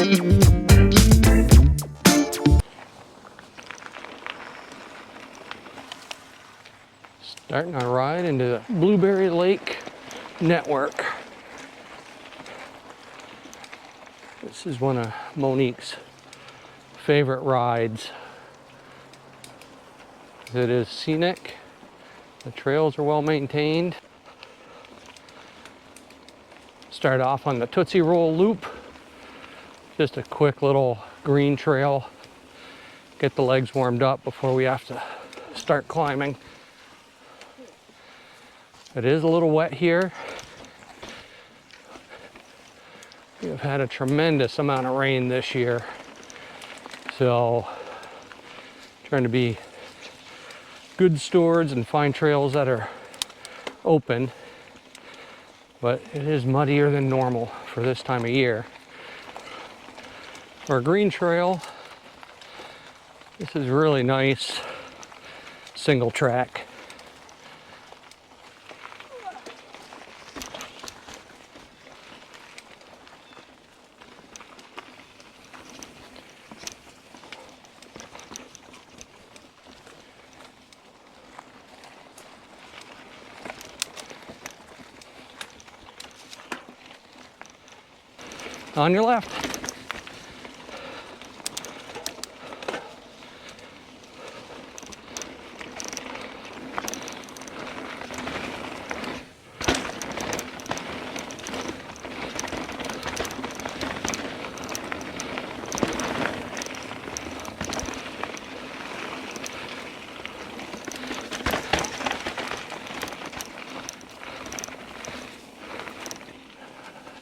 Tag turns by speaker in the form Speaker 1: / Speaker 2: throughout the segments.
Speaker 1: Starting our ride into the Blueberry Lake Network. This is one of Monique's favorite rides. It is scenic. The trails are well maintained. Start off on the Tootsie Roll loop. Just a quick little green trail. Get the legs warmed up before we have to start climbing. It is a little wet here. We have had a tremendous amount of rain this year. So, trying to be good stewards and find trails that are open. But it is muddier than normal for this time of year. For a green trail, this is really nice single track. On your left.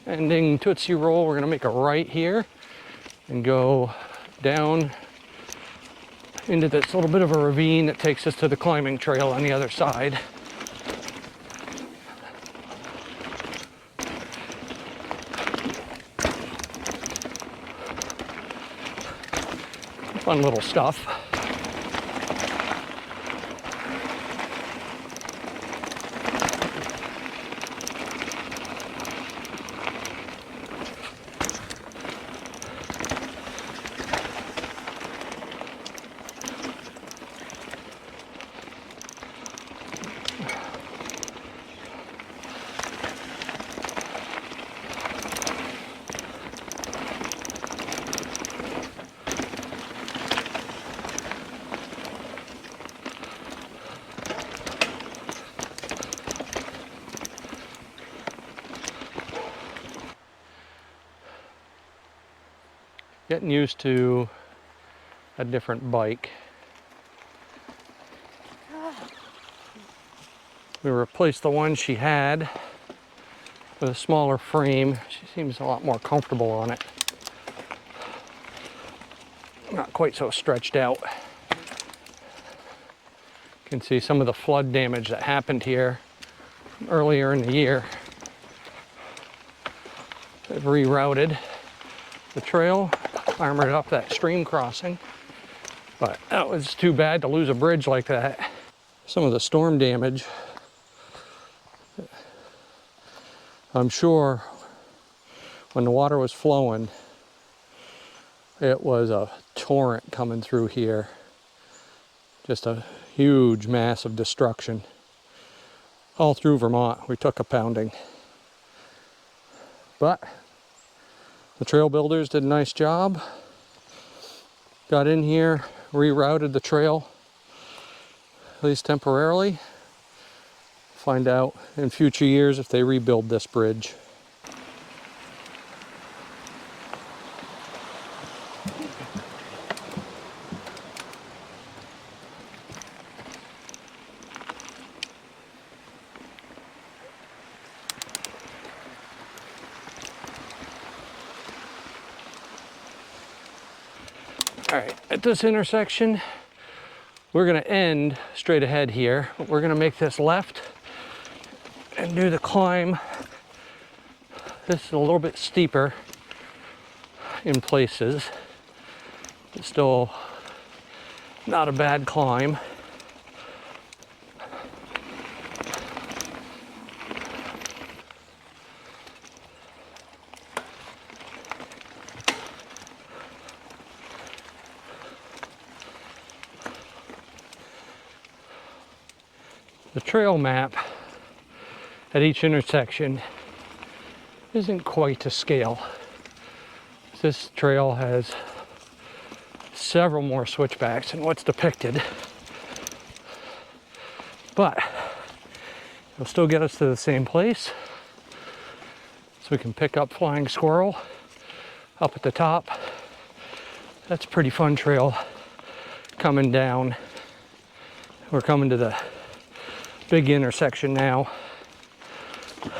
Speaker 1: Ending Tootsie Roll, we're gonna make a right here and go down into this little bit of a ravine that takes us to the climbing trail on the other side. Fun little stuff. Getting used to a different bike. We replaced the one she had with a smaller frame. She seems a lot more comfortable on it. Not quite so stretched out. You can see some of the flood damage that happened here earlier in the year. They've rerouted the trail, armored up that stream crossing, but that was too bad to lose a bridge like that. Some of the storm damage, I'm sure when the water was flowing, it was a torrent coming through here. Just a huge, massive destruction. All through Vermont, we took a pounding. But the trail builders did a nice job. Got in here, rerouted the trail, at least temporarily. Find out in future years if they rebuild this bridge. All right, at this intersection, we're gonna end straight ahead here. We're gonna make this left and do the climb. This is a little bit steeper in places. It's still not a bad climb. The trail map at each intersection isn't quite to scale. This trail has several more switchbacks than what's depicted, but it'll still get us to the same place. So we can pick up Flying Squirrel up at the top. That's a pretty fun trail coming down. We're coming to the big intersection now. You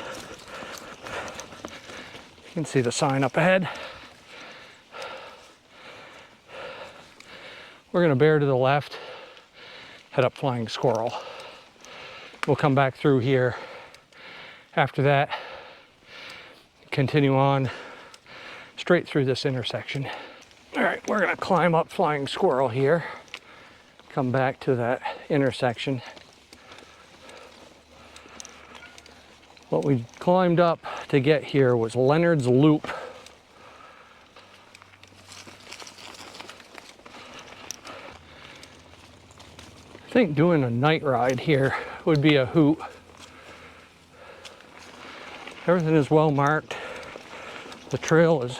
Speaker 1: can see the sign up ahead. We're gonna bear to the left, head up Flying Squirrel. We'll come back through here after that, continue on straight through this intersection. All right, we're gonna climb up Flying Squirrel here, come back to that intersection. What we climbed up to get here was Leonard's Loop. I think doing a night ride here would be a hoot. Everything is well marked. The trail is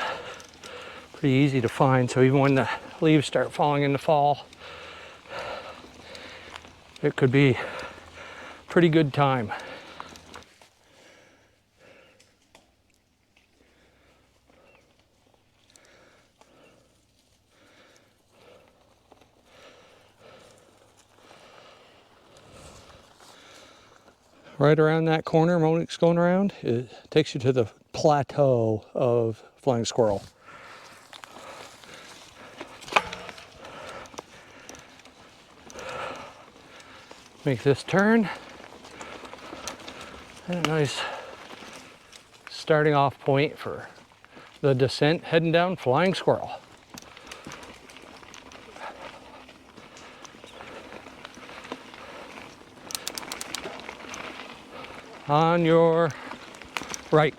Speaker 1: pretty easy to find, so even when the leaves start falling in the fall, it could be a pretty good time. Right around that corner Monique's going around, it takes you to the plateau of Flying Squirrel. Make this turn. And a nice starting off point for the descent heading down Flying Squirrel. On your right.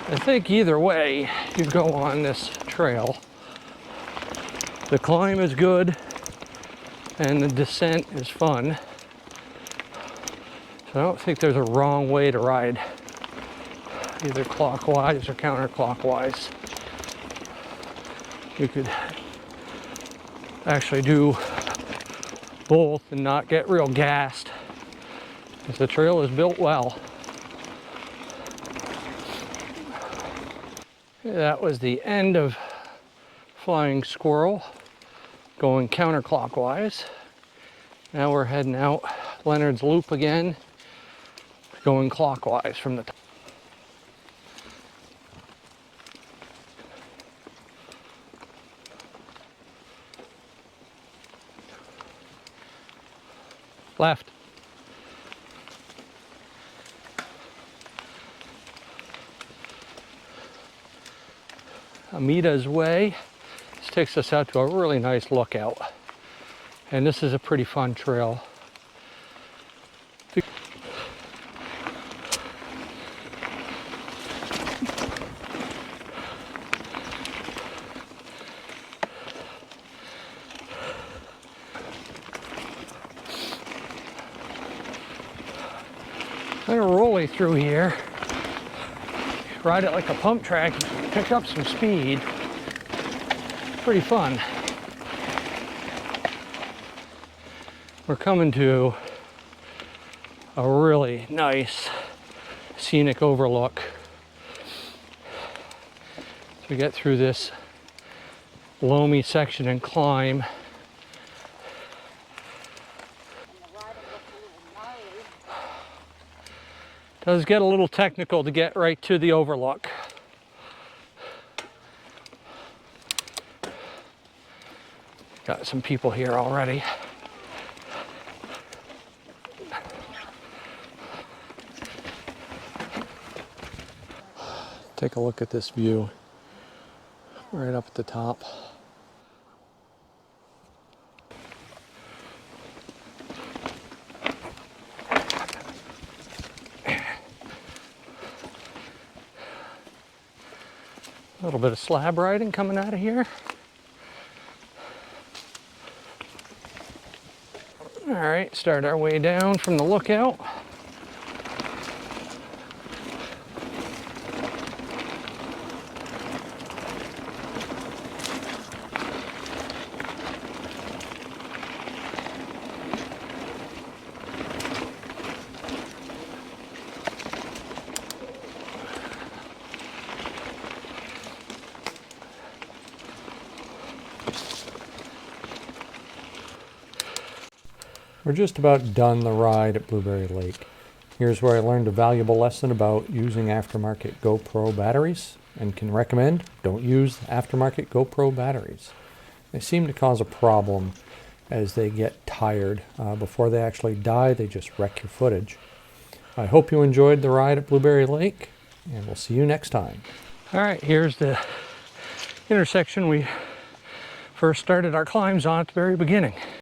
Speaker 1: I think either way you go on this trail, the climb is good and the descent is fun. So I don't think there's a wrong way to ride, either clockwise or counterclockwise. You could actually do both and not get real gassed, because the trail is built well. That was the end of Flying Squirrel, going counterclockwise. Now we're heading out Leonard's Loop again, going clockwise from the top. Left. Amenta's Way. This takes us out to a really nice lookout. And this is a pretty fun trail. Kind of rolly through here. Ride it like a pump track, pick up some speed. Pretty fun. We're coming to a really nice scenic overlook. So we get through this loamy section and climb. Does get a little technical to get right to the overlook. Got some people here already. Take a look at this view right up at the top. A little bit of slab riding coming out of here. All right, start our way down from the lookout. We're just about done the ride at Blueberry Lake. Here's where I learned a valuable lesson about using aftermarket GoPro batteries, and can recommend don't use aftermarket GoPro batteries. They seem to cause a problem as they get tired. Before they actually die, they just wreck your footage. I hope you enjoyed the ride at Blueberry Lake, and we'll see you next time. All right, here's the intersection we first started our climbs on at the very beginning.